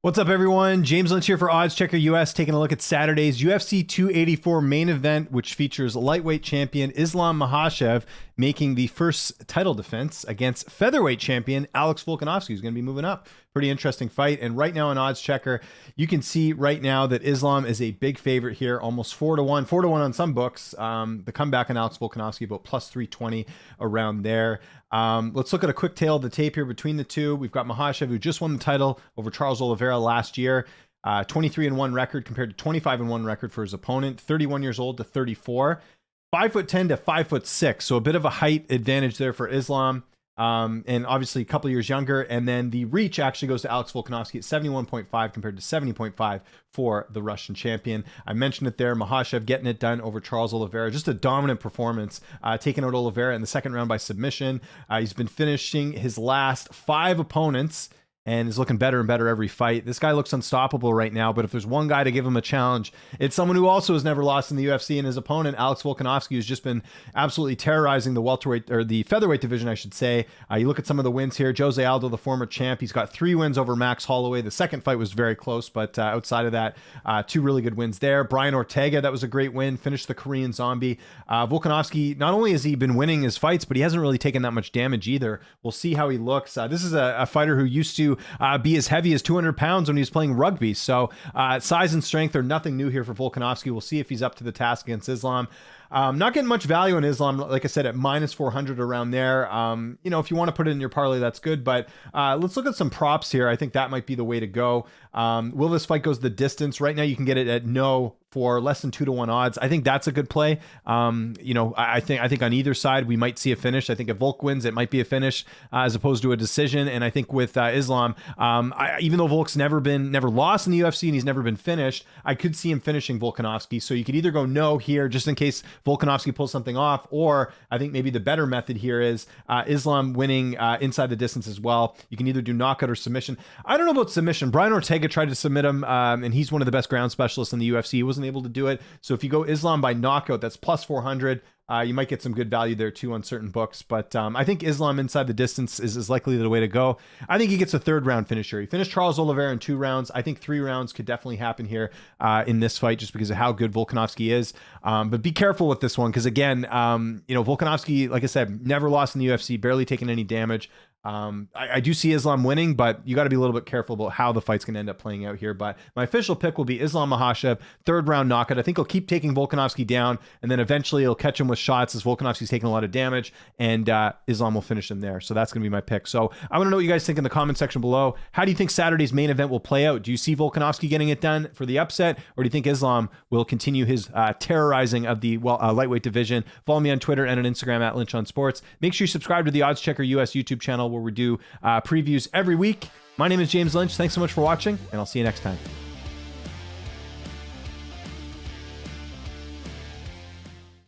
What's up, everyone? James Lynch here for OddsChecker US, taking a look at Saturday's UFC 284 main event, which features lightweight champion Islam Makhachev making the first title defense against featherweight champion Alex Volkanovski, who's going to be moving up. Pretty interesting fight. And right now on OddsChecker, you can see right now that Islam is a big favorite here, almost 4-1, 4-1 on some books. The comeback on Alex Volkanovski about plus 320 around there. Let's look at a quick tail of the tape here between the two. We've got Makhachev, who just won the title over Charles Oliveira last year. 23-1 record compared to 25-1 record for his opponent. 31 years old to 34. 5'10" to 5'6", so a bit of a height advantage there for Islam. And obviously a couple years younger. And then the reach actually goes to Alex Volkanovski at 71.5 compared to 70.5 for the Russian champion. I mentioned it there. Makhachev getting it done over Charles Oliveira. Just a dominant performance, taking out Oliveira in the second round by submission. He's been finishing his last 5 opponents and is looking better and better every fight. This guy looks unstoppable right now, but if there's one guy to give him a challenge, it's someone who also has never lost in the UFC, and his opponent, Alex Volkanovski, who's just been absolutely terrorizing the welterweight, or the featherweight division, I should say. You look at some of the wins here. Jose Aldo, the former champ, he's got 3 wins over Max Holloway. The second fight was very close, but outside of that, 2 really good wins there. Brian Ortega, that was a great win, finished the Korean Zombie. Volkanovski, not only has he been winning his fights, but he hasn't really taken that much damage either. We'll see how he looks. This is a fighter who used to be as heavy as 200 pounds when he was playing rugby. So size and strength are nothing new here for Volkanovski. We'll see if he's up to the task against Islam. Not getting much value in Islam, like I said, at minus 400 around there. You know, if you want to put it in your parlay, that's good. But let's look at some props here. I think that might be the way to go. Will this fight goes the distance? Right now, you can get it at no for less than 2-1 odds. I think that's a good play. You know, I think on either side we might see a finish. I think if Volk wins, it might be a finish as opposed to a decision. And I think with Islam, even though Volk's never lost in the UFC and he's never been finished, I could see him finishing Volkanovski. So you could either go no here just in case Volkanovski pulls something off, or I think maybe the better method here is Islam winning inside the distance as well. You can either do knockout or submission. I don't know about submission. Brian Ortega tried to submit him, and he's one of the best ground specialists in the UFC. He wasn't able to do it. So if you go Islam by knockout, that's plus 400. You might get some good value there too on certain books, but I think Islam inside the distance is likely the way to go. I think he gets a 3rd round finisher. He finished Charles Oliveira in 2 rounds. I think 3 rounds could definitely happen here in this fight just because of how good Volkanovski is. But be careful with this one because again, you know, Volkanovski, like I said, never lost in the UFC, barely taken any damage. I do see Islam winning, but you got to be a little bit careful about how the fight's going to end up playing out here. But my official pick will be Islam Makhachev, 3rd round knockout. I think he'll keep taking Volkanovski down, and then eventually he'll catch him with shots as Volkanovski's taking a lot of damage, and Islam will finish him there. So that's going to be my pick. So I want to know what you guys think in the comment section below. How do you think Saturday's main event will play out? Do you see Volkanovski getting it done for the upset, or do you think Islam will continue his terrorizing of the lightweight division? Follow me on Twitter and on Instagram at Lynch on Sports. Make sure you subscribe to the OddsChecker US YouTube channel where we do previews every week. My name is James Lynch. Thanks so much for watching, and I'll see you next time.